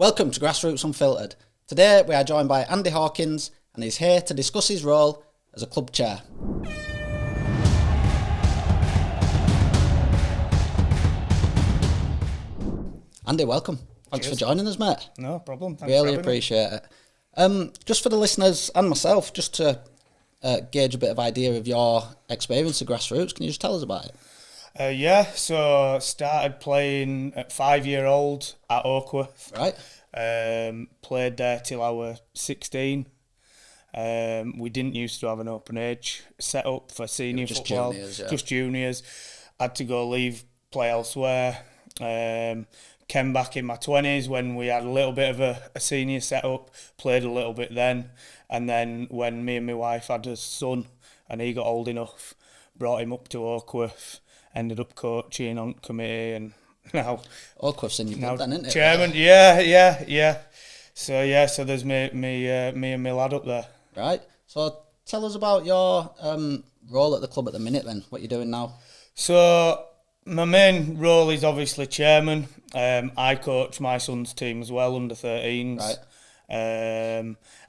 Welcome to Grassroots Unfiltered. Today we are joined by Andy Hawkins and he's here to discuss his role as a club chair. Andy, welcome. Thanks for joining us, mate. No problem. Thanks really appreciate it. Just for the listeners and myself, just to gauge a bit of idea of your experience of Grassroots, can you just tell us about it? So started playing at 5-year-old at Oakworth. Right. Played there till I was 16. We didn't used to have an open age set up for senior football. Juniors, yeah. Just juniors. Had to go leave, play elsewhere. Came back in my 20s when we had a little bit of a senior set up. Played a little bit then. And then when me and my wife had a son and he got old enough, brought him up to Oakworth. Ended up coaching on committee and now Oakworth's in your blood then, isn't it? Chairman, yeah. So there's me and my lad up there. Right. So tell us about your role at the club at the minute then. What you're doing now? So my main role is obviously chairman. I coach my son's team as well, under 13s. Right.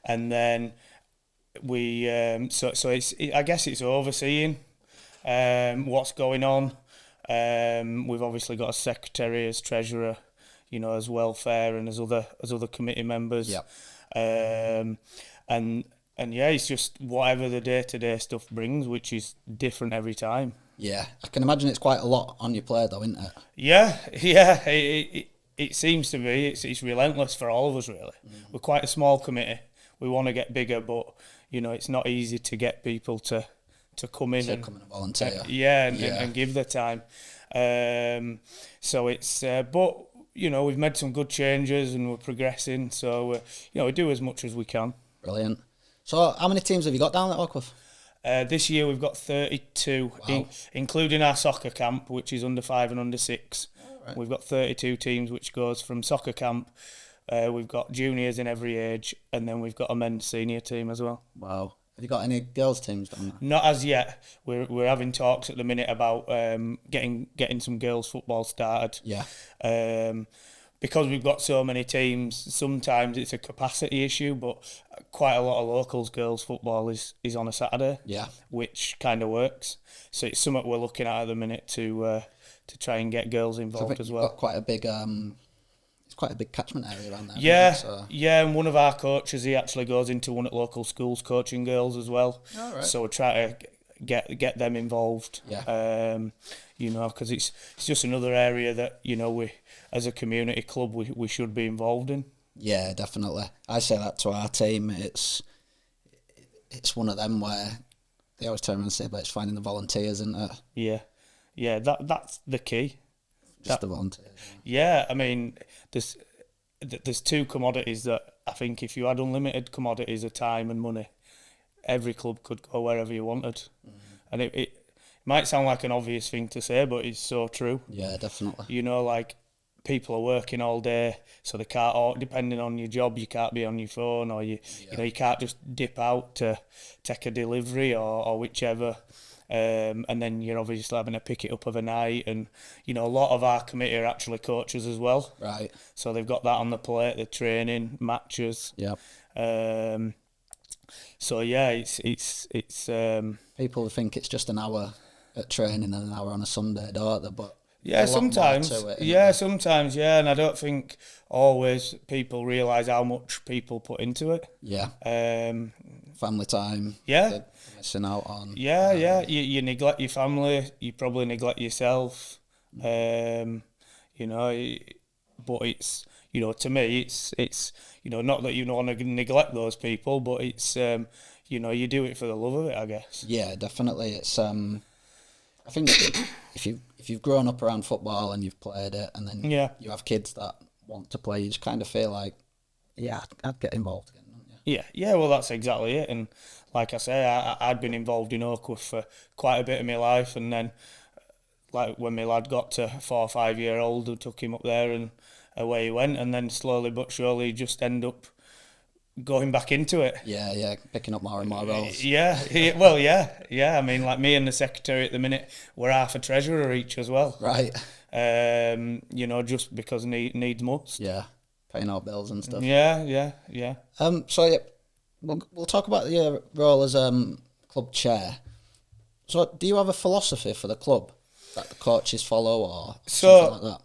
And then we I guess it's overseeing what's going on. We've obviously got a secretary as treasurer, as welfare and as other committee members. Yep. And yeah, it's just whatever the day-to-day stuff brings, which is different every time. Yeah, I can imagine it's quite a lot on your plate though, isn't it? Yeah. It seems to be. It's relentless for all of us, really. We're quite a small committee. We want to get bigger, but it's not easy to get people to come in and volunteer. And give their time. So it's but we've made some good changes and we're progressing. So we do as much as we can. Brilliant. So how many teams have you got down at Oakworth? This year we've got 32, wow. Including our soccer camp, which is under 5 and under 6. Right. We've got 32 teams, which goes from soccer camp. We've got juniors in every age, and then we've got a men's senior team as well. Wow. Have you got any girls' teams down there? Not as yet. We're having talks at the minute about getting some girls' football started. Yeah. Because we've got so many teams, sometimes it's a capacity issue, but quite a lot of locals girls' football is on a Saturday. Yeah. Which kind of works. So it's something we're looking at the minute to try and get girls involved as well. Got quite a big it's quite a big catchment area around there. Yeah, and one of our coaches, he actually goes into one at local schools coaching girls as well. All right. So we try to get them involved. Yeah. Because it's just another area that we as a community club we should be involved in. Yeah, definitely. I say that to our team. It's one of them where they always turn around and say, but it's finding the volunteers, isn't it? Yeah. That's the key. Just the volunteers. Yeah, I mean, there's two commodities that I think if you had unlimited commodities of time and money, every club could go wherever you wanted. And it might sound like an obvious thing to say, but it's so true. Yeah, definitely. Like people are working all day, so they can't. Or depending on your job, you can't be on your phone, or you can't just dip out to take a delivery or whichever. And then you're obviously having to pick it up overnight, and a lot of our committee are actually coaches as well. Right. So they've got that on the plate. They're training matches. Yep. So yeah, it's people think it's just an hour at training and an hour on a Sunday, don't they? But yeah, sometimes. Sometimes, and I don't think always people realise how much people put into it. Yeah. Family time. Yeah. Missing out on. Yeah. You neglect your family. You probably neglect yourself. But it's to me it's not that you want to neglect those people, but it's you do it for the love of it, I guess. Yeah, definitely. It's I think if you've grown up around football and you've played it, and then you have kids that want to play, you just kind of feel like, I'd get involved again, don't you? Yeah. Well, that's exactly it. And like I say, I'd been involved in Oakworth for quite a bit of my life, and then like when my lad got to 4 or 5 year old, I took him up there and away he went, and then slowly but surely just end up going back into it. Yeah, picking up more and more roles. Yeah. I mean, like me and the secretary at the minute, we're half a treasurer each as well. Right. Just because needs must. Yeah. paying our bills and stuff. Yeah. So yeah, we'll talk about your role as club chair. So do you have a philosophy for the club that the coaches follow or something like that?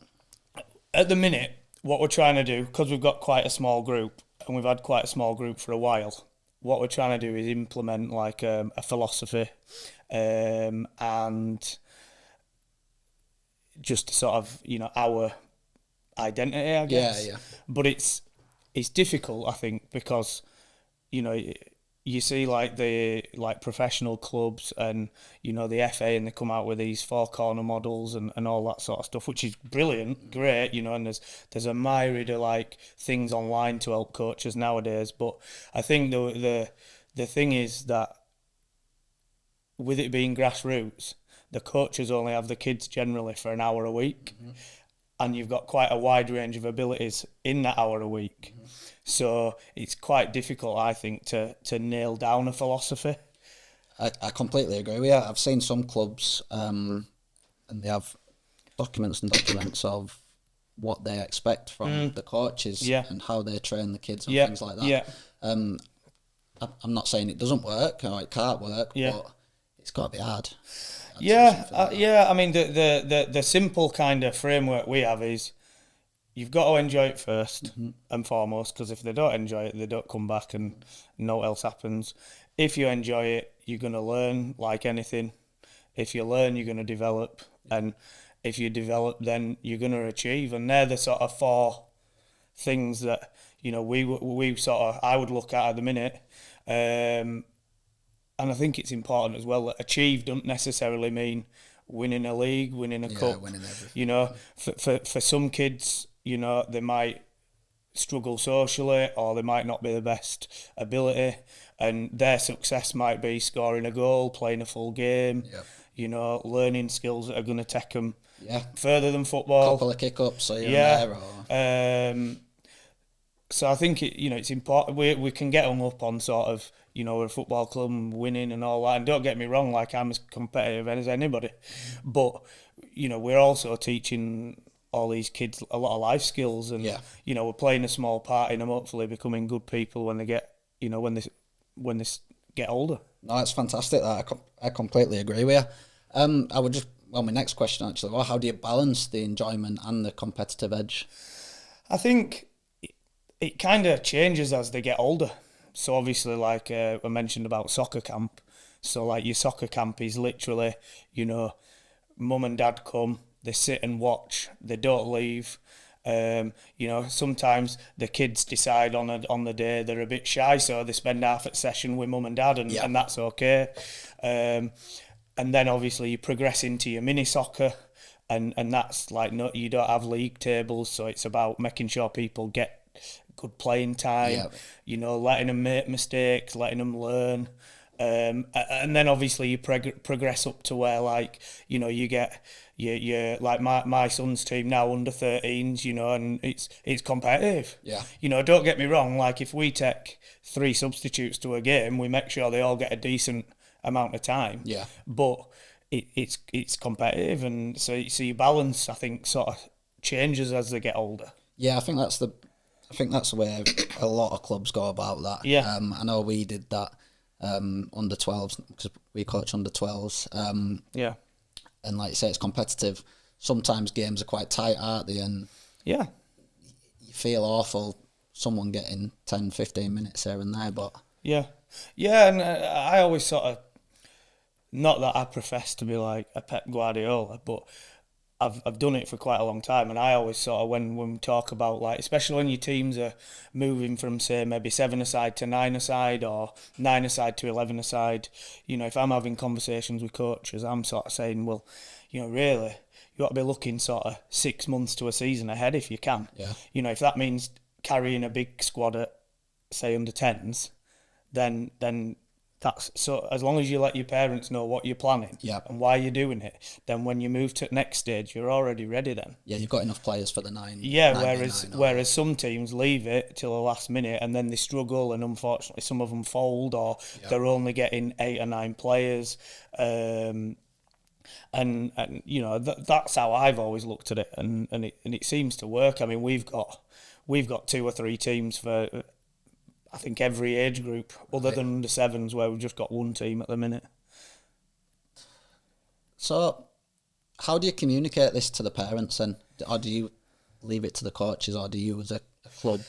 At the minute, what we're trying to do, because we've got quite a small group, and we've had quite a small group for a while, what we're trying to do is implement like a philosophy and just sort of, our identity, I guess. Yeah. But it's difficult, I think, because, you see the professional clubs and, the FA, and they come out with these four corner models and all that sort of stuff, which is brilliant, great, and there's a myriad of like things online to help coaches nowadays. But I think the thing is that with it being grassroots, the coaches only have the kids generally for an hour a week. Mm-hmm. And you've got quite a wide range of abilities in that hour a week. Mm-hmm. So it's quite difficult, I think, to nail down a philosophy. I completely agree with you. I've seen some clubs and they have documents of what they expect from the coaches and how they train the kids and things like that. Yeah. I'm not saying it doesn't work or it can't work, but it's got to be hard. I mean, the simple kind of framework we have is you've got to enjoy it first and foremost, because if they don't enjoy it, they don't come back and no else happens. If you enjoy it, you're going to learn like anything. If you learn, you're going to develop. And if you develop, then you're going to achieve. And they're the sort of four things that, we sort of, I would look at the minute. And I think it's important as well that achieve don't necessarily mean winning a league, winning a cup. Winning everything. For some kids, they might struggle socially or they might not be the best ability, and their success might be scoring a goal, playing a full game, learning skills that are going to take them further than football. Couple of kick-ups, so there. Or... So I think it's important. We can get hung up on sort of, we're a football club and winning and all that. And don't get me wrong, like I'm as competitive as anybody. But, we're also teaching all these kids a lot of life skills, and we're playing a small part in them hopefully becoming good people when they get, when they get older. No, that's fantastic. I completely agree with you. I would just, my next question actually, how do you balance the enjoyment and the competitive edge? I think it kind of changes as they get older. So obviously, like I mentioned about soccer camp. So like your soccer camp is literally, mum and dad come, they sit and watch, they don't leave. Sometimes the kids decide on the day they're a bit shy, so they spend half a session with mum and dad, and that's okay. And then obviously you progress into your mini soccer, and that's like you don't have league tables, so it's about making sure people get good playing time, letting them make mistakes, letting them learn. And then obviously you progress up to where you get like my son's team now under 13s, and it's competitive. Don't get me wrong, like if we take 3 substitutes to a game, we make sure they all get a decent amount of time. But it's competitive, and so your balance, I think, sort of changes as they get older. I think that's the way a lot of clubs go about that. I know we did that under 12s because we coach under 12s. And like you say, it's competitive. Sometimes games are quite tight, aren't they? And you feel awful someone getting 10, 15 minutes here and there, but and I always sort of, not that I profess to be like a Pep Guardiola, but I've done it for quite a long time, and I always sort of, when we talk about, like, especially when your teams are moving from, say, maybe 7-a-side to 9-a-side or 9-a-side to 11-a-side, if I'm having conversations with coaches, I'm sort of saying, well, really, you ought to be looking sort of 6 months to a season ahead if you can. If that means carrying a big squad at, say, under 10s, then that's, so as long as you let your parents know what you're planning and why you're doing it, then when you move to the next stage, you're already ready then. You've got enough players for the 9. Whereas some teams leave it till the last minute and then they struggle, and unfortunately some of them fold, or they're only getting 8 or 9 players. And that's how I've always looked at it, and it seems to work. I mean, we've got we've got 2 or 3 teams for, I think, every age group, other than under 7s, where we've just got 1 team at the minute. So, how do you communicate this to the parents then? Or do you leave it to the coaches, or do you as a club?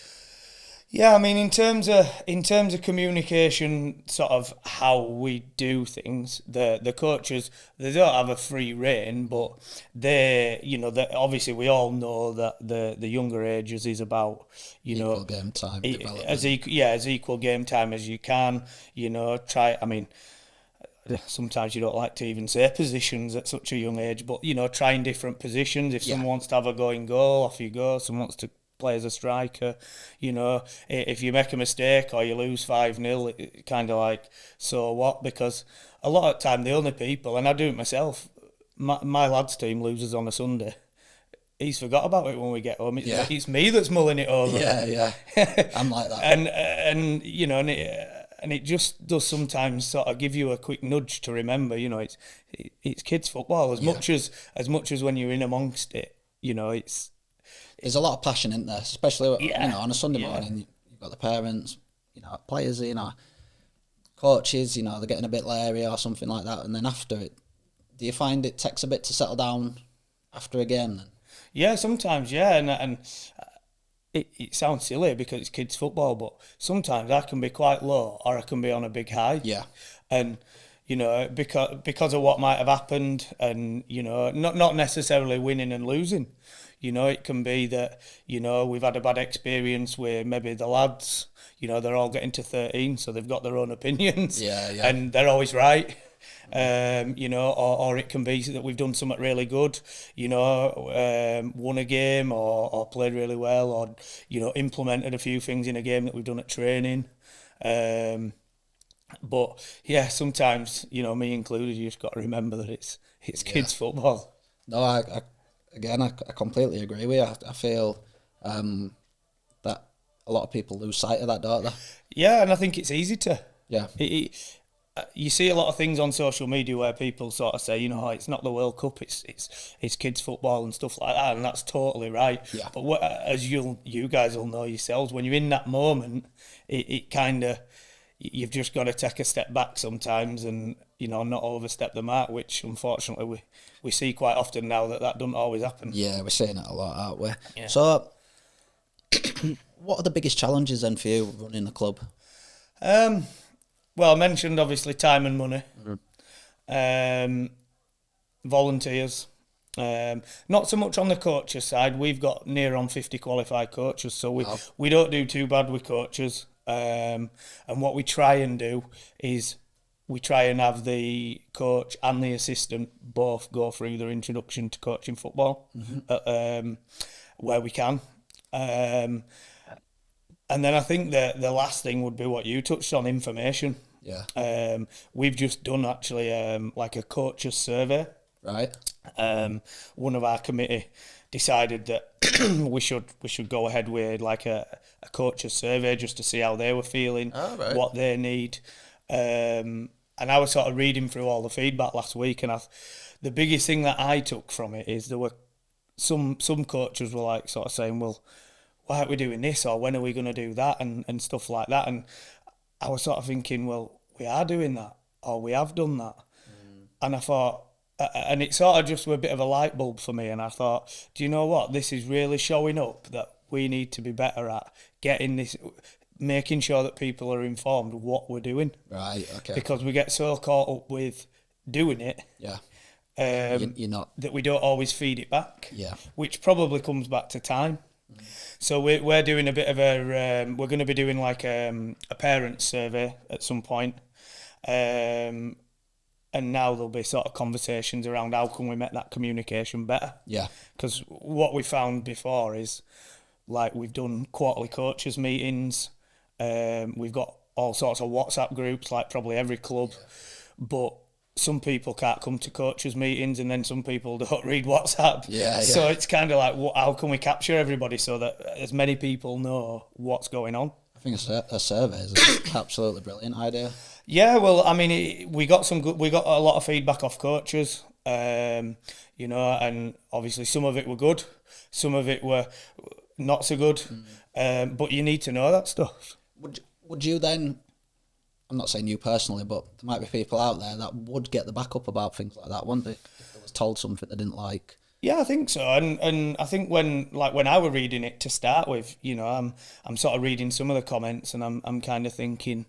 Yeah, I mean, in terms of communication, sort of how we do things, the coaches, they don't have a free rein, but they, obviously we all know that the younger ages is about, equal game time, as equal game time as you can, I mean, sometimes you don't like to even say positions at such a young age, but, trying different positions. If someone wants to have a going goal, off you go. Someone wants to play as a striker, if you make a mistake or you lose 5-0, it kind of like, so what? Because a lot of time the only people, and I do it myself, my lads team loses on a Sunday. He's forgot about it when we get home. It's me that's mulling it over. Yeah. I'm like that. and it just does sometimes sort of give you a quick nudge to remember, it's kids football as much as when you're in amongst it, There's a lot of passion in there, especially on a Sunday morning. You've got the parents, players, coaches, they're getting a bit leery or something like that. And then after it, do you find it takes a bit to settle down after a game then? Yeah, sometimes, and it sounds silly because it's kids football, but sometimes I can be quite low or I can be on a big high. Yeah. And because of what might have happened, and not necessarily winning and losing. It can be that, we've had a bad experience where maybe the lads, they're all getting to 13, so they've got their own opinions. Yeah. And they're always right. Or it can be that we've done something really good, won a game or played really well, or, implemented a few things in a game that we've done at training. But yeah, sometimes, me included, you just got to remember that it's kids football. No, I completely agree with you. I feel that a lot of people lose sight of that, don't they? Yeah, and I think it's easy to. Yeah. You see a lot of things on social media where people sort of say, it's not the World Cup, it's kids football and stuff like that, and that's totally right. Yeah. But as you guys will know yourselves, when you're in that moment, it kind of, you've just got to take a step back sometimes and, not overstep the mark, which unfortunately we see quite often now that doesn't always happen. Yeah, we're seeing it a lot, aren't we? Yeah. So, what are the biggest challenges then for you running the club? Well, I mentioned obviously time and money, volunteers. Not so much on the coaches side. We've got near on 50 qualified coaches, so we don't do too bad with coaches. And what we try and do is we try and have the coach and the assistant both go through their introduction to coaching football, where we can. And then I think the last thing would be what you touched on, information. Yeah. We've just done actually like a coaches survey. Right. One of our committee decided that we should go ahead with like a coaches survey just to see how they were feeling, what they need. And I was sort of reading through all the feedback last week, and the biggest thing that I took from it is there were some coaches were like sort of saying, well, why aren't we doing this, or when are we going to do that, and stuff like that. And I was sort of thinking, well, we are doing that, or we have done that. And I thought, and it sort of just was a bit of a light bulb for me, and I thought, do you know what, this is really showing up that we need to be better at getting this, making sure that people are informed what we're doing. Right, okay. Because we get so caught up with doing it. Yeah. You're not. That we don't always feed it back. Yeah. Which probably comes back to time. So we're doing a bit of we're going to be doing like a parents survey at some point. And now there'll be sort of conversations around how can we make that communication better. Yeah. Because what we found before is, like, we've done quarterly coaches meetings. We've got all sorts of WhatsApp groups, like probably every club. But some people can't come to coaches meetings, and then some people don't read WhatsApp. Yeah. So it's kind of like, how can we capture everybody so that as many people know what's going on? I think a survey is an absolutely brilliant idea. Yeah, well, I mean, we got a lot of feedback off coaches, and obviously some of it were good, some of it were not so good. But you need to know that stuff. Would you then, I'm not saying you personally, but there might be people out there that would get the backup about things like that, wouldn't they? If they was told something they didn't like. Yeah, I think so, and I think when I was reading it to start with, I'm sort of reading some of the comments, and I'm kind of thinking,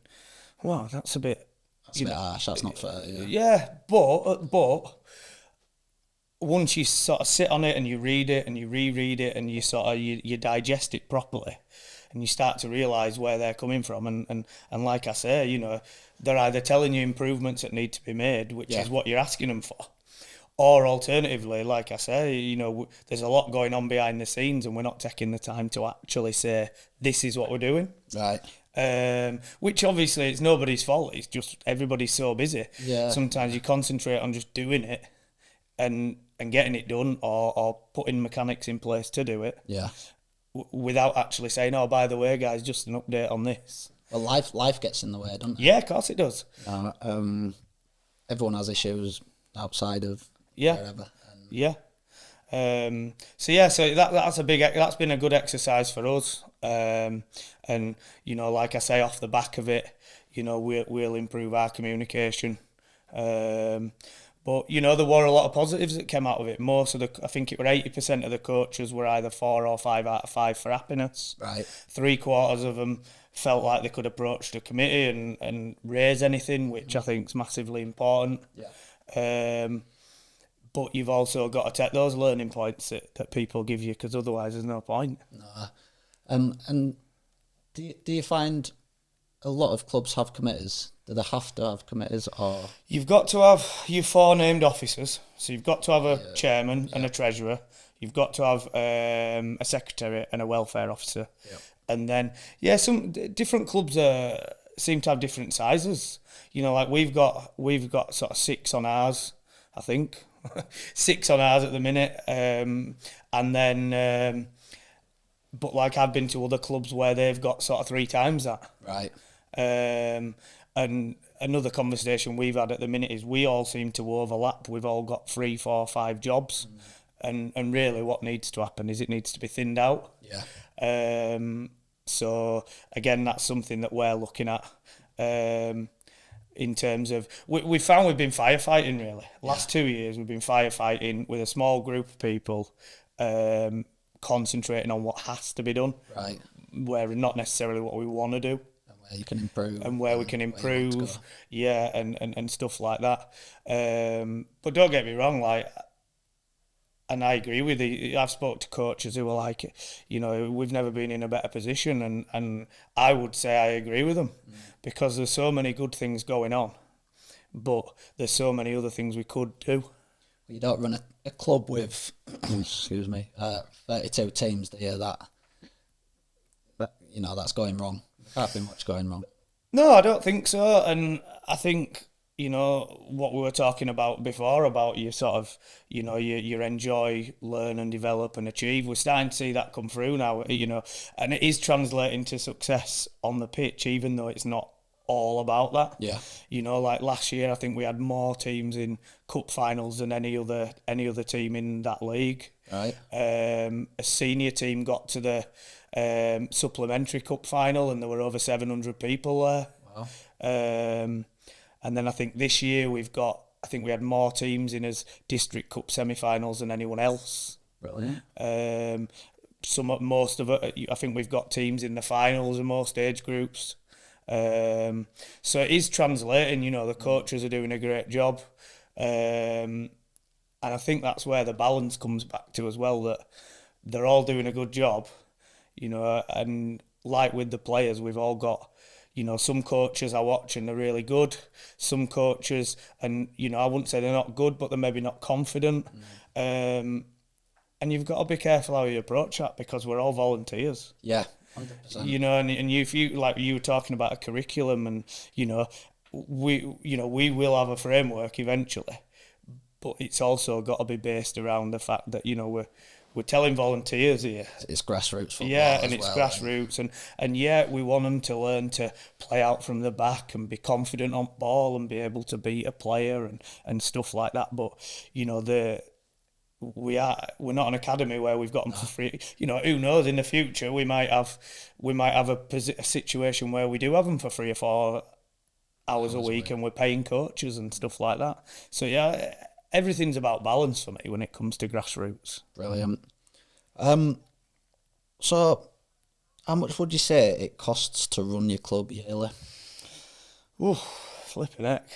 wow, that's a bit harsh. That's not fair. Yeah, but once you sort of sit on it and you read it and you reread it and you sort of you digest it properly, and you start to realise where they're coming from, and like I say, they're either telling you improvements that need to be made, which is what you're asking them for. Or alternatively, like I say, there's a lot going on behind the scenes and we're not taking the time to actually say, this is what we're doing. Right. Which obviously it's nobody's fault. It's just everybody's so busy. Yeah. Sometimes you concentrate on just doing it and getting it done or putting mechanics in place to do it. Yeah. Without actually saying, oh, by the way, guys, just an update on this. Well, life gets in the way, doesn't it? Yeah, of course it does. Everyone has issues outside of... wherever. So that's been a good exercise for us. And like I say, off the back of it, we'll improve our communication. But there were a lot of positives that came out of it. I think it were 80% of the coaches were either 4 or 5 out of 5 for happiness. Right. 3/4 of them felt like they could approach the committee and raise anything, which I think is massively important. Yeah. But you've also got to take those learning points that people give you, because otherwise there's no point. No. And do you find a lot of clubs have committees? Do they have to have committees, or...? You've got to have your 4 named officers. So you've got to have a chairman and a treasurer. You've got to have a secretary and a welfare officer. Yeah. And then, some different clubs seem to have different sizes. Like we've got sort of 6 on ours, I think. 6 on ours at the minute, and then but like I've been to other clubs where they've got sort of 3 times that. Right. And another conversation we've had at the minute is we all seem to overlap. We've all got 3, 4, 5 jobs, and really what needs to happen is it needs to be thinned out. Yeah. So again, that's something that we're looking at. In terms of, we found we've been firefighting really. Last 2 years we've been firefighting with a small group of people, concentrating on what has to be done. Right. Where not necessarily what we want to do. And where you can improve. And where we can improve. And stuff like that. But don't get me wrong, and I agree with you. I've spoke to coaches who are like, we've never been in a better position, and I would say I agree with them, because there's so many good things going on, but there's so many other things we could do. You don't run a club with, 32 teams, do you? That's going wrong. There can't be much going wrong. No, I don't think so, and I think, what we were talking about before, about you sort of, you enjoy, learn and develop and achieve. We're starting to see that come through now, and it is translating to success on the pitch, even though it's not all about that. Yeah. Like last year, I think we had more teams in cup finals than any other team in that league. Right. A senior team got to the supplementary cup final, and there were over 700 people there. Wow. And then I think this year we had more teams in as district cup semi-finals than anyone else. Brilliant. Most of it, I think we've got teams in the finals in most age groups. So it is translating. The coaches are doing a great job, and I think that's where the balance comes back to as well. That they're all doing a good job, and like with the players, we've all got. Some coaches I watch and they're really good. Some coaches, and I wouldn't say they're not good, but they're maybe not confident. And you've got to be careful how you approach that, because we're all volunteers. Yeah, 100%. And if you, like you were talking about a curriculum, and we will have a framework eventually, but it's also got to be based around the fact that we're telling volunteers here. It's grassroots football. Yeah, and it's grassroots. And we want them to learn to play out from the back and be confident on ball and be able to beat a player and stuff like that. But, we're not an academy where we've got them for free. You know, who knows? In the future, we might have a situation where we do have them for 3 or 4 hours a week, and we're paying coaches and stuff like that. So yeah, everything's about balance for me when it comes to Grassroots. Brilliant. So, how much would you say it costs to run your club yearly? Ooh, flipping heck.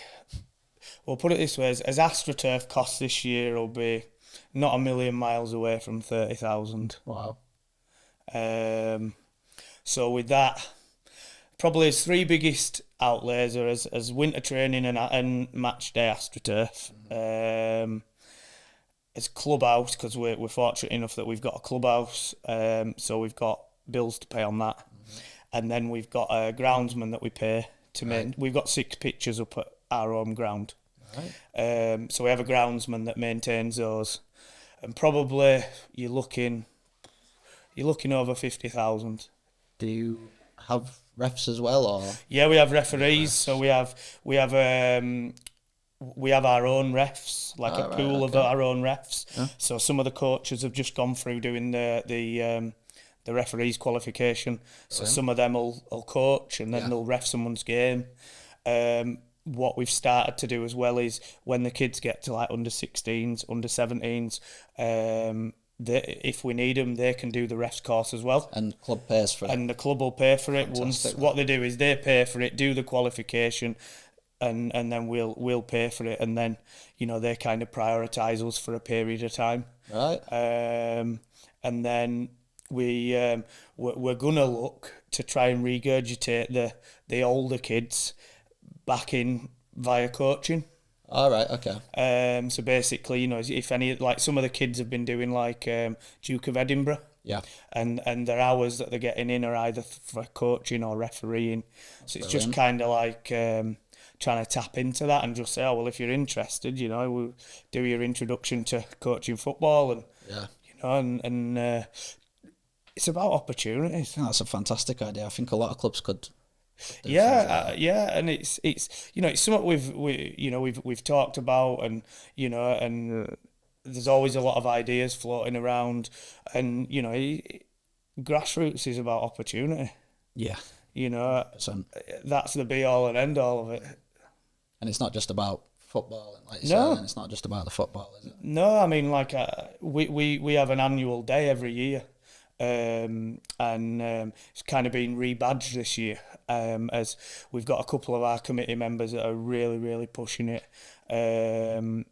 Well, put it this way: as AstroTurf costs this year, will be not a million miles away from 30,000. Wow. So with that, probably his 3 biggest outlays are as winter training and match day AstroTurf. As clubhouse, because we're fortunate enough that we've got a clubhouse, so we've got bills to pay on that. And then we've got a groundsman that we pay to maintain. We've got 6 pitches up at our home ground. Right. So we have a groundsman that maintains those. And probably you're looking over 50,000. Do you have refs as well, or? Yeah, we have referees. So we have our own refs, like a pool of our own refs. Yeah. So some of the coaches have just gone through doing the referees qualification. So some of them will coach, and then they'll ref someone's game. What we've started to do as well is when the kids get to like under 16s, under 17s, if we need them, they can do the refs course as well. And the club pays for it. And the club will pay for it. Once what they do is they pay for it, do the qualification, and then we'll pay for it, and then they kind of prioritise us for a period of time. Right. And then we're gonna look to try and regurgitate the older kids back in via coaching. All right, okay. So basically, if any, like some of the kids have been doing like Duke of Edinburgh. Yeah. And their hours that they're getting in are either for coaching or refereeing. So it's just kind of like trying to tap into that and just say, oh, well, if you're interested, we'll do your introduction to coaching football, and and it's about opportunities. That's a fantastic idea. I think a lot of clubs could. And it's something we've talked about, and there's always a lot of ideas floating around, and Grassroots is about opportunity. Yeah, 100%. That's the be all and end all of it. And it's not just about football, like you said, and it's not just about the football, is it? No, I mean, like we have an annual day every year. It's kind of been rebadged this year, as we've got a couple of our committee members that are really, really pushing it, and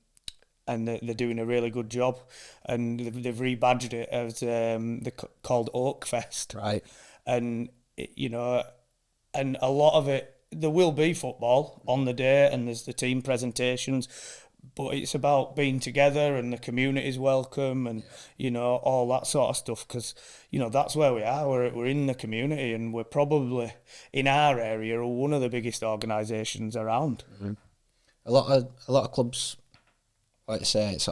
they're doing a really good job, and they've rebadged it as they're called Oakfest, right? And and a lot of it, there will be football on the day, and there's the team presentations. But it's about being together, and the community's welcome, and all that sort of stuff, because that's where we are. We're in the community, and we're probably in our area one of the biggest organisations around. Mm-hmm. A lot of clubs, like you say, it's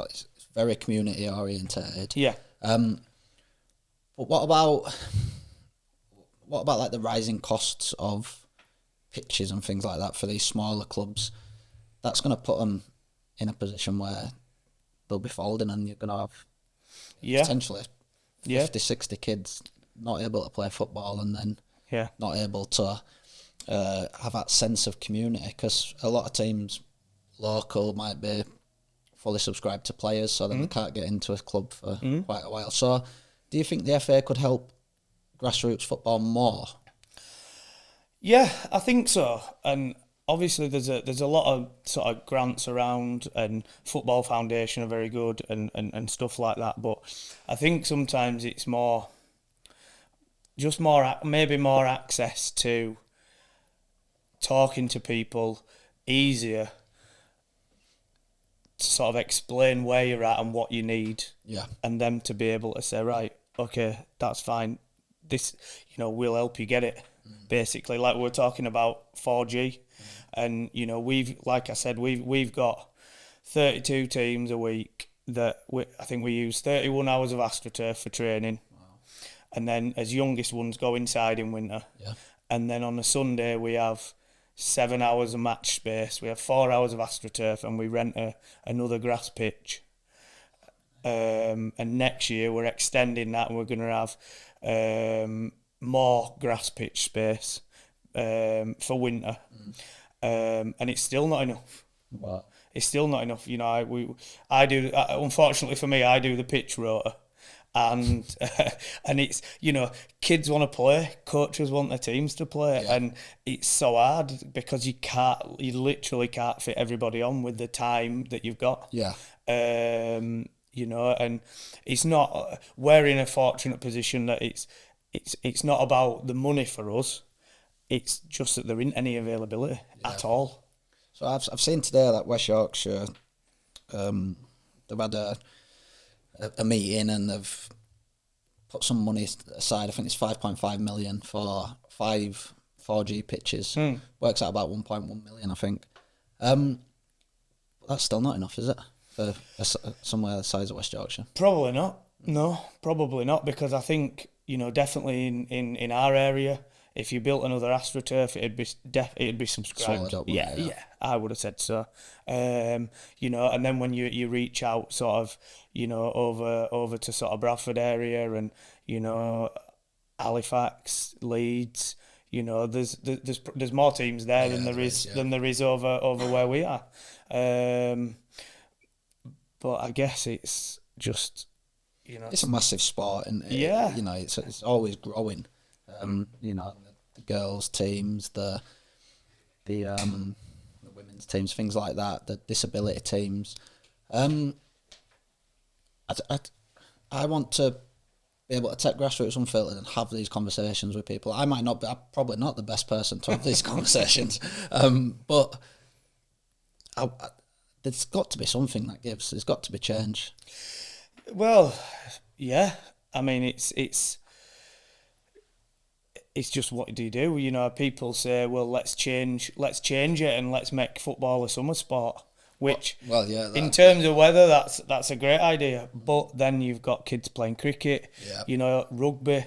very community orientated. Yeah. But what about like the rising costs of pitches and things like that for these smaller clubs? That's going to put them in a position where they'll be folding, and you're going to have potentially 50, 60 kids not able to play football, and then not able to have that sense of community, because a lot of teams local might be fully subscribed to players, so then they can't get into a club for quite a while. So do you think the FA could help grassroots football more? Yeah, I think so. And obviously, there's a lot of sort of grants around, and Football Foundation are very good, and stuff like that. But I think sometimes it's maybe more access to talking to people, easier to sort of explain where you're at and what you need, and them to be able to say, right, okay, that's fine. This, we'll help you get it. Basically, like we were talking about 4G. And like I said, we've got 32 teams a week that I think we use 31 hours of AstroTurf for training. Wow. And then as youngest ones go inside in winter. Yeah. And then on a Sunday we have 7 hours of match space. We have 4 hours of AstroTurf, and we rent another grass pitch. And next year we're extending that, and we're going to have more grass pitch space for winter. And it's still not enough. What? It's still not enough. You know, I do. Unfortunately for me, I do the pitch rota, and and it's, you know, kids want to play, coaches want their teams to play, and it's so hard because you literally can't fit everybody on with the time that you've got. Yeah. You know, and it's not. We're in a fortunate position that it's not about the money for us. It's just that there isn't any availability at all. So I've seen today that West Yorkshire, they've had a meeting and they've put some money aside. I think it's 5.5 million for 5 4G pitches. Works out about 1.1 million, I think. But that's still not enough, is it, for somewhere the size of West Yorkshire? Probably not. No, probably not, because I think, you know, definitely in our area, if you built another AstroTurf, it'd be subscribed. Up, yeah, I would have said so. You know, and then when you reach out, sort of, you know, over to sort of Bradford area, and, you know, Halifax, Leeds, you know, there's more teams there than there is over where we are. But I guess it's just, you know, it's a massive sport, and you know, it's always growing. You know, the girls' teams, the women's teams, things like that, the disability teams. I want to be able to take Grassroots Unfiltered and have these conversations with people. I'm probably not the best person to have these conversations, but there's got to be something that gives. There's got to be change. Well, yeah. I mean, it's just, what do you do? You know, people say, well, let's change it and let's make football a summer sport. Which, in terms of weather, that's a great idea. But then you've got kids playing cricket, you know, rugby,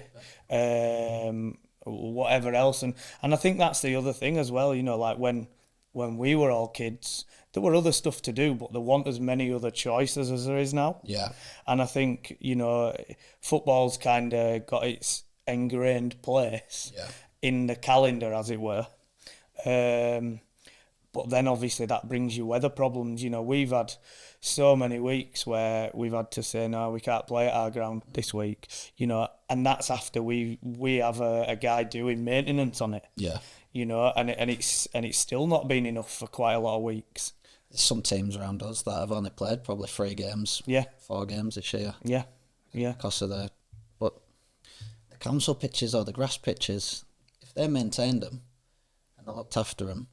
whatever else, and I think that's the other thing as well. You know, like when we were all kids, there were other stuff to do, but there weren't as many other choices as there is now. Yeah. And I think, you know, football's kind of got its ingrained place in the calendar, as it were. But then obviously that brings you weather problems. You know, we've had so many weeks where we've had to say, no, we can't play at our ground this week, you know, and that's after we have a guy doing maintenance on it. Yeah. You know, and it's still not been enough for quite a lot of weeks. There's some teams around us that have only played probably 3 games, 4 games this year. Yeah. Because of but the council pitches or the grass pitches, if they maintained them and they looked after them,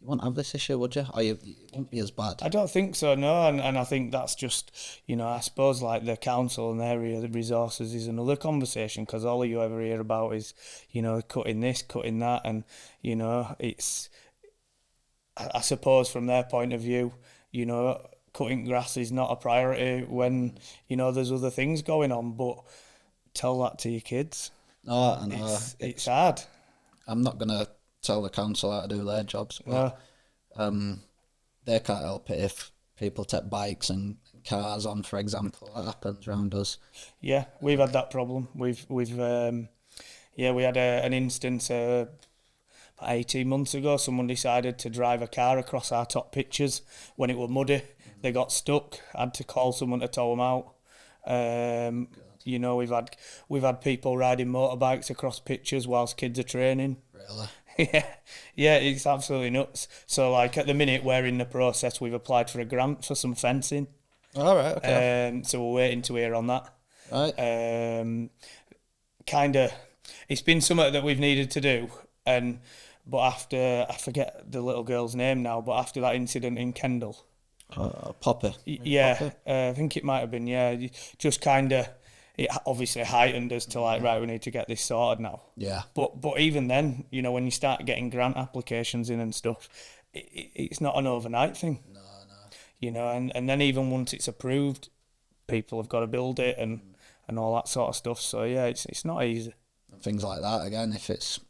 you wouldn't have this issue, would you? Or it wouldn't be as bad. I don't think so, no. And I think that's just, you know, I suppose like the council and area, the resources is another conversation, because all you ever hear about is, you know, cutting this, cutting that, and, you know, it's, I suppose from their point of view, you know, cutting grass is not a priority when, you know, there's other things going on. But tell that to your kids. No, I know. It's hard. I'm not going to tell the council how to do their jobs. But, they can't help it if people take bikes and cars on, for example. That happens around us. Yeah, we've had that problem. We had an instance about 18 months ago. Someone decided to drive a car across our top pitches when it was muddy. They got stuck. Had to call someone to tow them out. You know, we've had people riding motorbikes across pitches whilst kids are training. Really? Yeah, it's absolutely nuts. So, like, at the minute, we're in the process. We've applied for a grant for some fencing. All right, okay. So we're waiting to hear on that. Right. It's been something that we've needed to do, but after, I forget the little girl's name now, but after that incident in Kendal. Poppy. Yeah, Poppy? I think it might have been, just kind of, it obviously heightened us to like, right, we need to get this sorted now. Yeah. But even then, you know, when you start getting grant applications in and stuff, it's not an overnight thing. No. You know, and then even once it's approved, people have got to build it and all that sort of stuff. So yeah, it's not easy. And things like that, again, if it's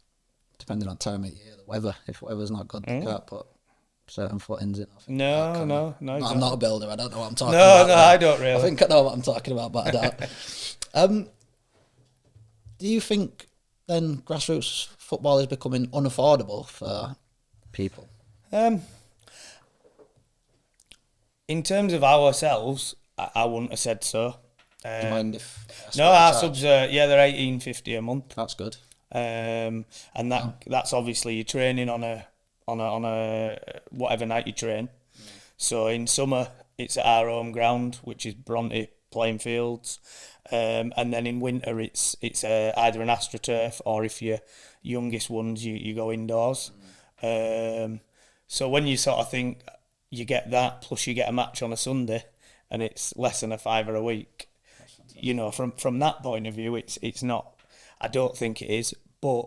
depending on time of year, the weather, if weather's not good, they can't put certain footings in. No. Exactly. I'm not a builder. I don't know what I'm talking about. No, I don't really. I think I know what I'm talking about, but I don't. Do you think then grassroots football is becoming unaffordable for people? In terms of ourselves, I wouldn't have said so. Do you mind if? No, our subs are they're $18.50 a month. That's good. And that's obviously you're training on a whatever night you train. So in summer it's at our home ground, which is Bronte playing fields, and then in winter it's either an AstroTurf, or if you're youngest ones you go indoors. So when you sort of think you get that plus you get a match on a Sunday and it's less than £5 a week, you know, from that point of view it's not. I don't think it is, but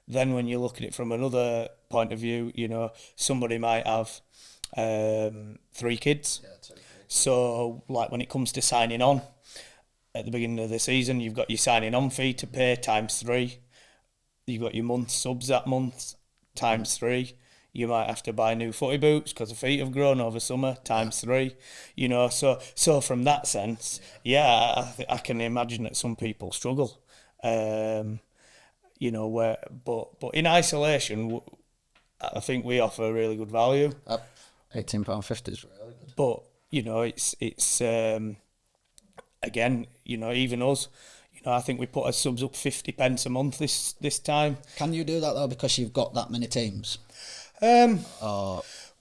then when you look at it from another point of view, you know, somebody might have 3 kids. So, like when it comes to signing on at the beginning of the season, you've got your signing on fee to pay times 3. You've got your month subs that month times 3. You might have to buy new footy boots because the feet have grown over summer times 3. You know, so from that sense, I can imagine that some people struggle. You know, but in isolation, I think we offer really good value. £18.50 is really good. But you know, it's again, you know, even us, you know, I think we put our subs up 50p a month this time. Can you do that though because you've got that many teams?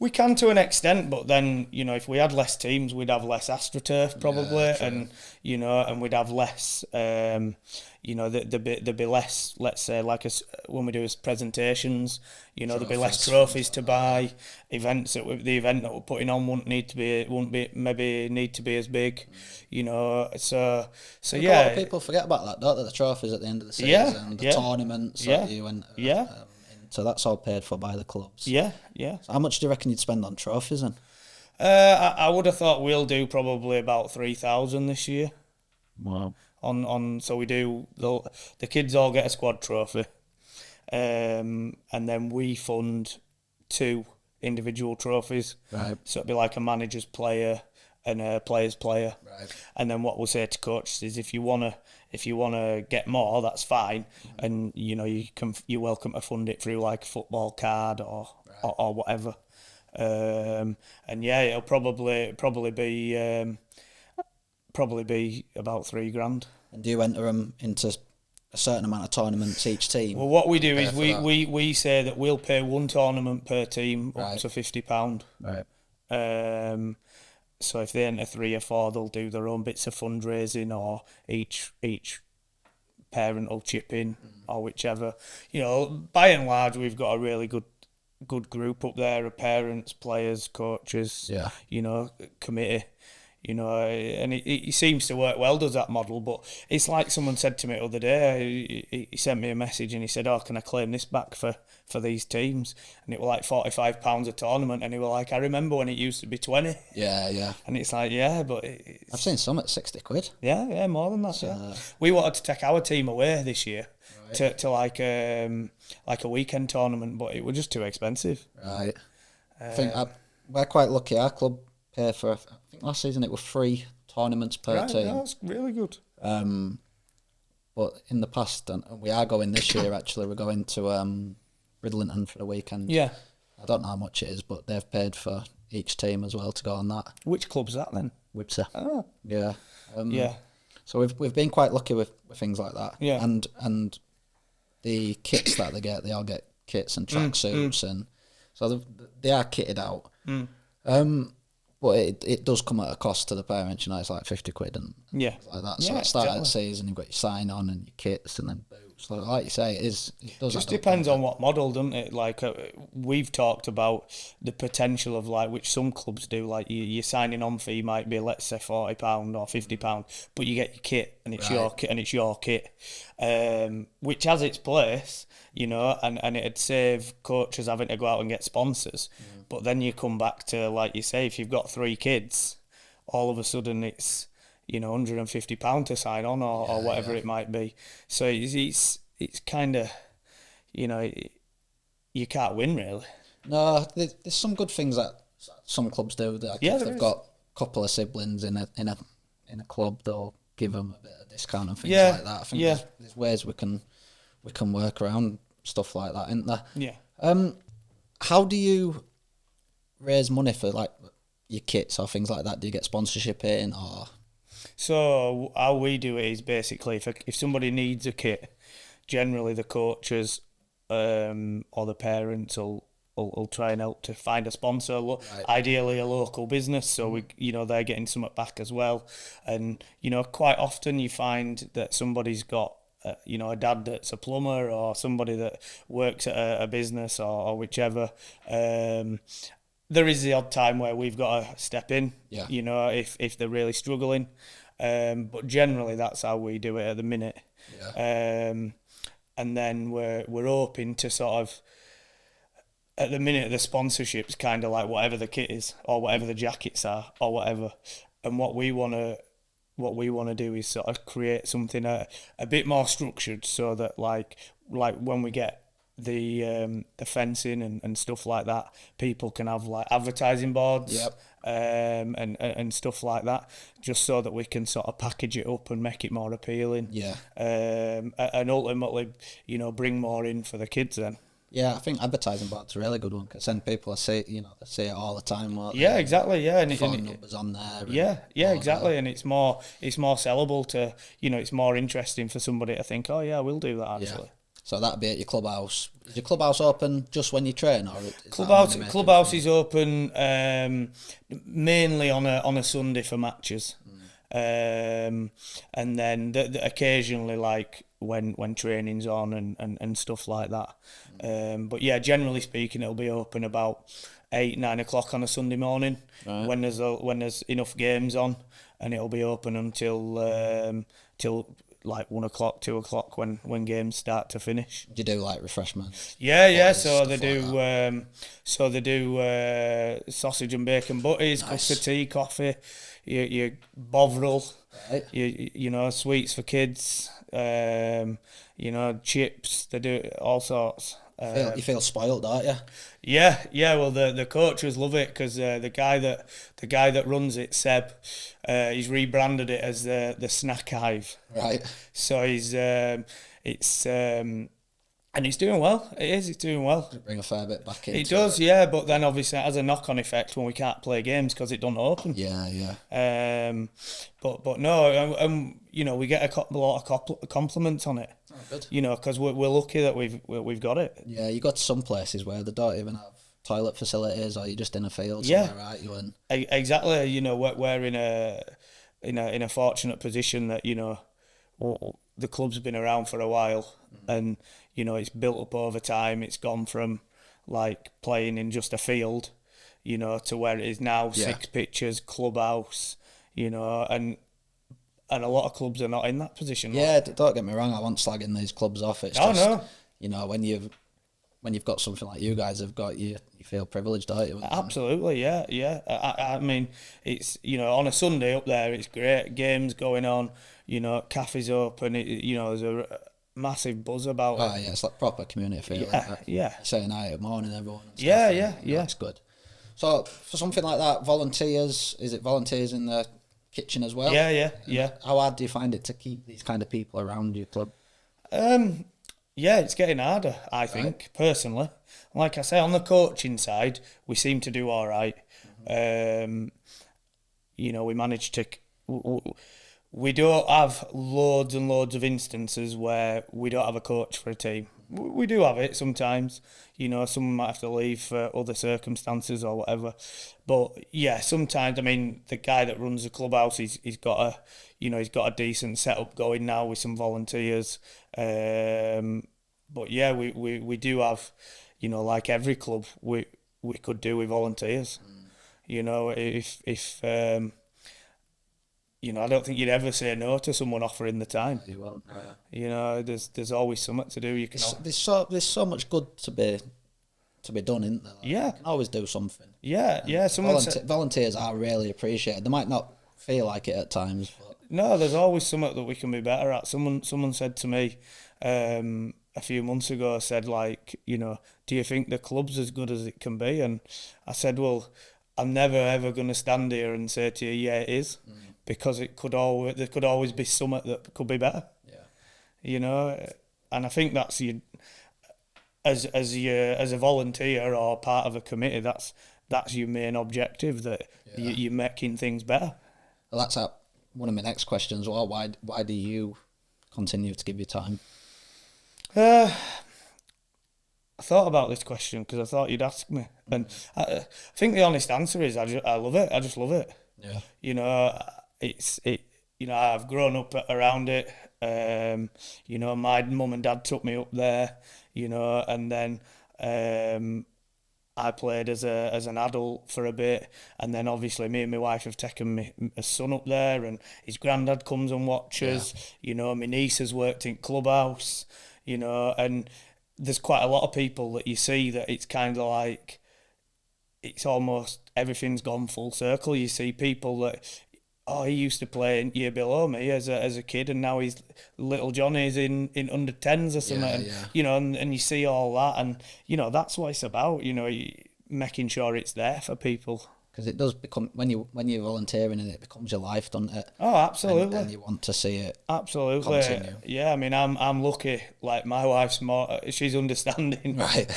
We can to an extent, but then, you know, if we had less teams, we'd have less AstroTurf probably, and you know, and we'd have less. You know, there'd be less. Let's say, like when we do as presentations, you know, there'd be less trophies to buy. Events the event that we're putting on wouldn't need to be as big. You know, so a lot of people forget about that, don't they? The trophies at the end of the season, the tournaments that you went. So that's all paid for by the clubs. Yeah. So how much do you reckon you'd spend on trophies then? I would have thought we'll do probably about 3,000 this year. Wow. So we do the kids all get a squad trophy, and then we fund 2 individual trophies. Right. So it'd be like a manager's player and a player's player. Right. And then what we'll say to coaches is if you wanna get more, that's fine, and you know you're welcome to fund it through like a football card or whatever. And it'll probably be about £3,000. And do you enter them into a certain amount of tournaments each team? Well, what we do is we say that we'll pay 1 tournament per team up to £50. Right. So if they enter 3 or 4, they'll do their own bits of fundraising, or each parent will chip in, or whichever. You know, by and large, we've got a really good group up there of parents, players, coaches. Yeah. You know, committee. You know, and it seems to work well, does that model? But it's like someone said to me the other day. He sent me a message and he said, "Oh, can I claim this back for these teams?" And it was like £45 a tournament, and he was like, "I remember when it used to be 20." Yeah. And it's like, but I've seen some at £60. Yeah, more than that. We wanted to take our team away this year to like a weekend tournament, but it was just too expensive. Right. I think we're quite lucky. Our club pay for, I think last season it was 3 tournaments per team. Yeah, that's really good. But in the past, and we are going this year actually, we're going to Bridlington for the weekend. Yeah. I don't know how much it is, but they've paid for each team as well to go on that. Which club's that then? Wibster. Oh. Yeah. Yeah. So we've been quite lucky with things like that. Yeah. And the kits that they all get kits and tracksuits, and so they are kitted out. But it does come at a cost to the parents, you know, it's like £50 and like that. So at the start of the season, you've got your sign on and your kits and then boots. So like you say, it does. Just depends on what model, doesn't it? Like we've talked about the potential of like which some clubs do. Like your signing on fee might be, let's say, £40 or £50, but you get your kit and it's your kit and it's your kit, which has its place, you know, and it'd save coaches having to go out and get sponsors. But then you come back to, like you say, if you've got 3 kids, all of a sudden it's, you know, £150 to sign on or whatever it might be. So it's kind of, you know, you can't win really. No, there's some good things that some clubs do. Like if they've got a couple of siblings in a club, they'll give them a bit of discount and things like that. I think there's ways we can work around stuff like that, isn't there? Yeah. How do you raise money for like your kits or things like that? Do you get sponsorship in or? So how we do it is basically if somebody needs a kit, generally the coaches or the parents will try and help to find a sponsor. Ideally a local business, so they're getting something back as well. And quite often you find that somebody's got a dad that's a plumber or somebody that works at a business or whichever. There is the odd time where we've got to step in, if they're really struggling. But generally that's how we do it at the minute. And then we're hoping to sort of, at the minute the sponsorship's kind of like whatever the kit is or whatever the jackets are or whatever. And what we want to do is sort of create something a bit more structured, so that like when we get the fencing and stuff like that, people can have like advertising boards and stuff like that, just so that we can sort of package it up and make it more appealing. And ultimately, bring more in for the kids then. Yeah, I think advertising boards are a really good one, because then people say, they say it all the time. Exactly. Yeah, and phone numbers on there. Exactly. And it's more sellable to, it's more interesting for somebody to think, oh yeah, we'll do that actually. So that'd be at your clubhouse. Is your clubhouse open just when you train, or clubhouse is open mainly on a Sunday for matches, and then occasionally like when training's on and stuff like that. But yeah, generally speaking, it'll be open about 8-9 o'clock on a Sunday morning when there's enough games on, and it'll be open until like 1 o'clock, 2 o'clock when games start to finish. Do you do like refreshments? So they do. So they do sausage and bacon butties, cups of tea, coffee, your bovril, sweets for kids, chips. They do all sorts. You feel spoiled, don't you? Yeah. Well, the coaches love it, because the guy that runs it, Seb, he's rebranded it as the Snack Hive. Right. So and he's doing well. It's doing well. Does it bring a fair bit back in? It does, but then obviously it has a knock-on effect when we can't play games because it doesn't open. Yeah. But no, we get a lot of compliments on it. Oh, good. Because we're lucky that we've got it. Yeah, you got some places where they don't even have toilet facilities, or you're just in a field somewhere, right? Exactly. We're in a fortunate position that the club's been around for a while, and it's built up over time. It's gone from like playing in just a field, to where it is now, 6 pitches, clubhouse, and a lot of clubs are not in that position. Yeah, don't get me wrong, I wasn't slagging these clubs off. It's when you've got something like you guys have got, you feel privileged, don't you? Absolutely, yeah. I mean, it's on a Sunday up there, it's great. Games going on, cafes open. There's a massive buzz about it. Oh yeah, it's like proper community feel. Yeah. Saying hi at morning, everyone. Yeah. That's good. So for something like that, volunteers in the kitchen as well? Yeah. How hard do you find it to keep these kind of people around your club? Yeah, it's getting harder, I think, personally. Like I say, on the coaching side, we seem to do all right. We managed to... We don't have loads and loads of instances where we don't have a coach for a team. We do have it sometimes. Someone might have to leave for other circumstances or whatever. But yeah, sometimes, I mean, the guy that runs the clubhouse, he's got a decent setup going now with some volunteers. But yeah, we do have, like every club, we could do with volunteers. If I don't think you'd ever say no to someone offering the time. You won't. There's always something to do. There's so much good to be done, isn't there? You can always do something. Yeah. Volunteers are really appreciated. They might not feel like it at times, but no, there's always something that we can be better at. Someone said to me, a few months ago said, like, do you think the club's as good as it can be? And I said, well, I'm never ever going to stand here and say to you, yeah, it is, because there could always be something that could be better. Yeah. And I think that's as a volunteer or part of a committee, that's your main objective, that you're making things better. Well, that's one of my next questions. Well, why do you continue to give your time? I thought about this question because I thought you'd ask me, and I think the honest answer is I love it. I just love it. Yeah. I've grown up around it. My mum and dad took me up there. And then I played as an adult for a bit, and then obviously me and my wife have taken a son up there, and his granddad comes and watches. My niece has worked in clubhouse. And there's quite a lot of people that you see that it's kind of like it's almost everything's gone full circle. You see people that, he used to play in year below me as a kid, and now he's little Johnny's in under 10s or something. And you see all that, and that's what it's about. Making sure it's there for people. Because it does become, when you're volunteering, and it becomes your life, doesn't it? Oh, absolutely. And you want to see it absolutely continue. Yeah, I mean, I'm lucky. Like, my wife's she's understanding, right?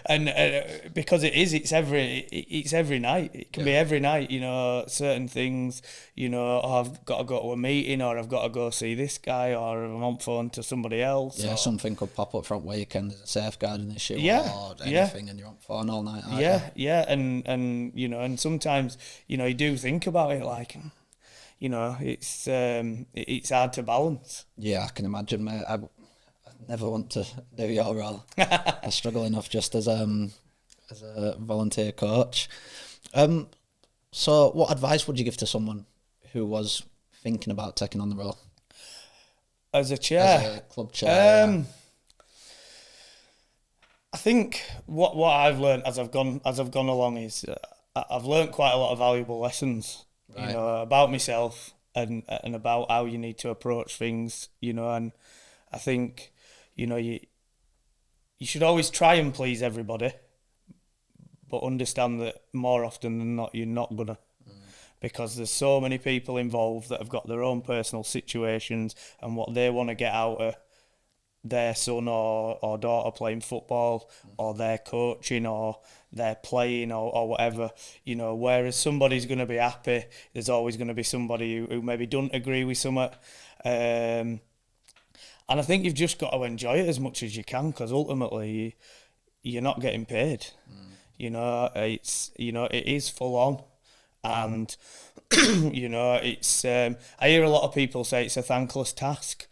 And because it's every night. It can be every night. Certain things. I've got to go to a meeting, or I've got to go see this guy, or I'm on phone to somebody else. Yeah, something could pop up front weekend. There's a safeguarding issue, or anything, and you're on phone all night. And sometimes you do think about it, like, it's hard to balance. Yeah, I can imagine, mate. I never want to do your role. I struggle enough just as a volunteer coach. So what advice would you give to someone who was thinking about taking on the role as a chair, as a club chair? I think what I've learned as I've gone along is I've learned quite a lot of valuable lessons, right, about myself and about how you need to approach things, and I think, you should always try and please everybody, but understand that more often than not, you're not gonna, because there's so many people involved that have got their own personal situations and what they want to get out of their son or daughter playing football, or their coaching, or their playing, or whatever, whereas somebody's going to be happy, there's always going to be somebody who maybe don't agree with something, and I think you've just got to enjoy it as much as you can, because ultimately you're not getting paid. It's it is full on, and it's I hear a lot of people say it's a thankless task.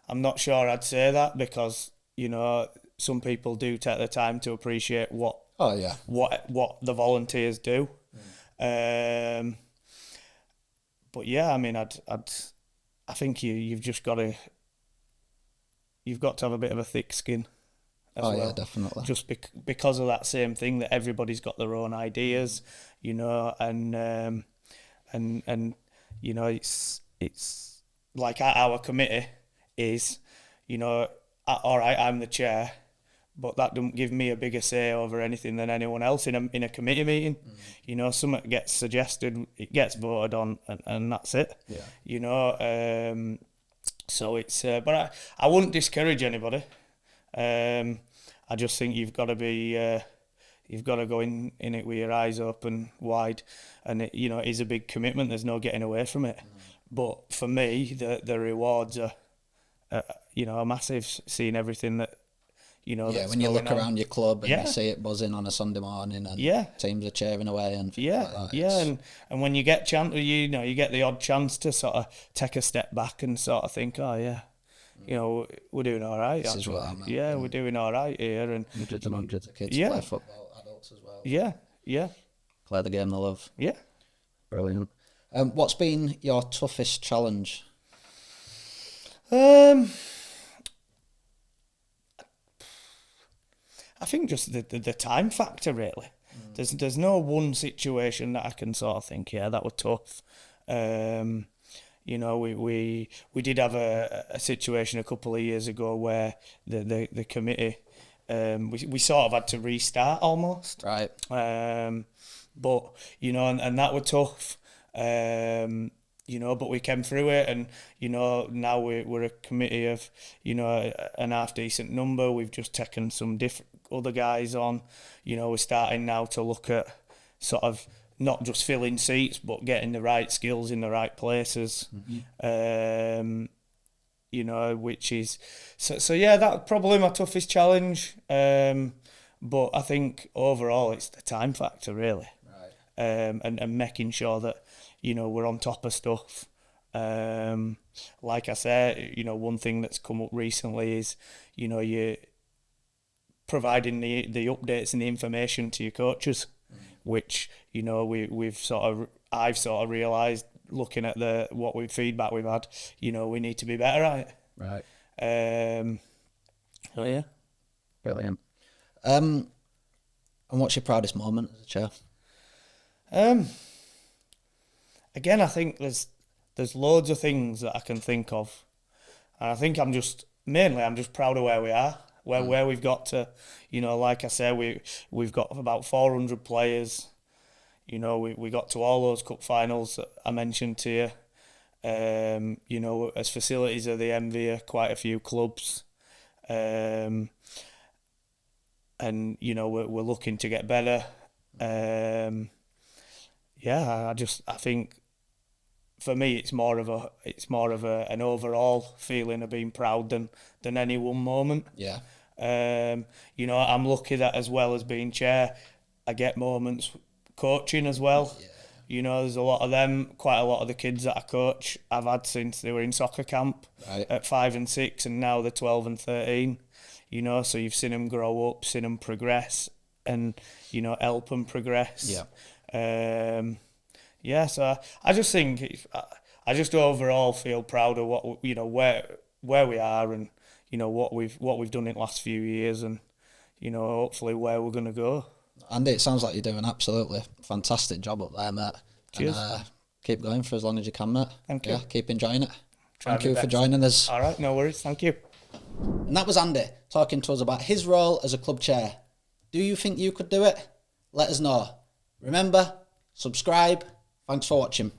I'm not sure I'd say that, because some people do take the time to appreciate what the volunteers do. But yeah, I mean, I think you've just got to have a bit of a thick skin as well. Yeah, definitely. Just because of that same thing, that everybody's got their own ideas, and it's like our committee is, all right, I'm the chair, but that doesn't give me a bigger say over anything than anyone else in a committee meeting. Something gets suggested, it gets voted on, and that's it. So it's but I wouldn't discourage anybody. I just think you've got to be you've got to go in it with your eyes open wide, and it is a big commitment. There's no getting away from it. But for me, the rewards are massive, seeing everything that when you look around your club and you see it buzzing on a Sunday morning, and teams are cheering away and like that, and when you get you get the odd chance to sort of take a step back and sort of think, we're doing all right. This is what I'm at. We're doing all right here, and hundreds and hundreds of kids play football, adults as well. Play the game they love. Brilliant. What's been your toughest challenge? I think just the time factor, really. There's no one situation that I can sort of think, that was tough. You know, we did have a situation a couple of years ago where the committee, we sort of had to restart almost. Right. But, you know, and that were tough. You know, but we came through it, and, you know, now we're a committee of, you know, an half decent number. We've just taken some different other guys on. You know, we're starting now to look at sort of not just filling seats, but getting the right skills in the right places. Mm-hmm. You know, which is so yeah, that's probably my toughest challenge. But I think overall it's the time factor, really. Right. And making sure that, you know, we're on top of stuff. Like I said, you know, one thing that's come up recently is, you know, you providing the updates and the information to your coaches, which, you know, I've sort of realised, looking at what feedback we've had, you know, we need to be better at it. Right. So yeah. Brilliant. And what's your proudest moment as a chair? Again, I think there's loads of things that I can think of, and I think I'm just proud of where we are, where we've got to. You know, like I said, we've got about 400 players. You know, we got to all those cup finals that I mentioned to you. You know, as facilities are the envy of quite a few clubs. And you know, we're looking to get better. Yeah, I think for me it's more of an overall feeling of being proud than any one moment. Yeah. You know, I'm lucky that as well as being chair, I get moments coaching as well. Yeah. You know, there's quite a lot of the kids that I coach I've had since they were in soccer camp at 5 and 6, and now they're 12 and 13. You know, so you've seen them grow up, seen them progress, and, you know, help them progress. Yeah. Yeah, so I just think I just overall feel proud of what, you know, where we are, and, you know, what we've done in the last few years, and, you know, hopefully where we're going to go. Andy, it sounds like you're doing an absolutely fantastic job up there, mate. Cheers. And, keep going for as long as you can, mate. Thank you. Yeah, keep enjoying it. Thank you for joining us. All right, no worries. Thank you. And that was Andy talking to us about his role as a club chair. Do you think you could do it? Let us know. Remember, subscribe. Thanks for watching.